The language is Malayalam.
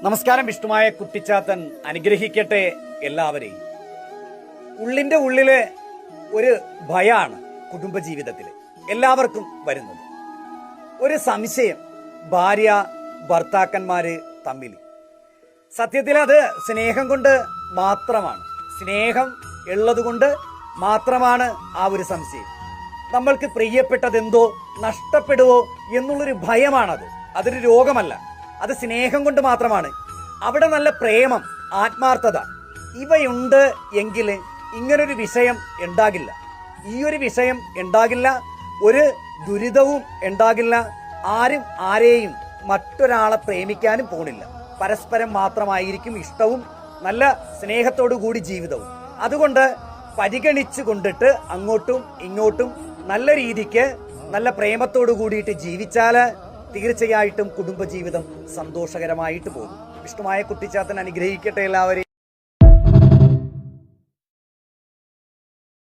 നമസ്കാരം. വിഷ്ണുമായ കുട്ടിച്ചാത്തൻ അനുഗ്രഹിക്കട്ടെ എല്ലാവരെയും. ഉള്ളിന്റെ ഉള്ളില് ഒരു ഭയാണ് കുടുംബജീവിതത്തിൽ എല്ലാവർക്കും വരുന്നത്. ഒരു സംശയം, ഭാര്യ ഭർത്താക്കന്മാര് തമ്മിൽ. സത്യത്തിൽ അത് സ്നേഹം കൊണ്ട് മാത്രമാണ്, സ്നേഹം ഉള്ളതുകൊണ്ട് മാത്രമാണ് ആ ഒരു സംശയം. നമ്മൾക്ക് പ്രിയപ്പെട്ടതെന്തോ നഷ്ടപ്പെടുവോ എന്നുള്ളൊരു ഭയമാണത്. അതൊരു രോഗമല്ല, അത് സ്നേഹം കൊണ്ട് മാത്രമാണ്. അവിടെ നല്ല പ്രേമം, ആത്മാർത്ഥത ഇവയുണ്ട് എങ്കിൽ ഇങ്ങനൊരു വിഷയം ഉണ്ടാകില്ല. ഈ ഒരു വിഷയം ഉണ്ടാകില്ല, ഒരു ദുരിതവും ഉണ്ടാകില്ല. ആരും ആരെയും മറ്റൊരാളെ പ്രേമിക്കാനും പോണില്ല. പരസ്പരം മാത്രമായിരിക്കും ഇഷ്ടവും നല്ല സ്നേഹത്തോടു കൂടി ജീവിതവും. അതുകൊണ്ട് പരിഗണിച്ചു കൊണ്ടിട്ട് അങ്ങോട്ടും ഇങ്ങോട്ടും നല്ല രീതിക്ക് നല്ല പ്രേമത്തോടു കൂടിയിട്ട് ജീവിച്ചാല് തീർച്ചയായിട്ടും കുടുംബജീവിതം സന്തോഷകരമായിട്ട് പോകും. വിഷ്ണുമായ കുട്ടിച്ചാത്തൻ അനുഗ്രഹിക്കട്ടെ എല്ലാവരെയും.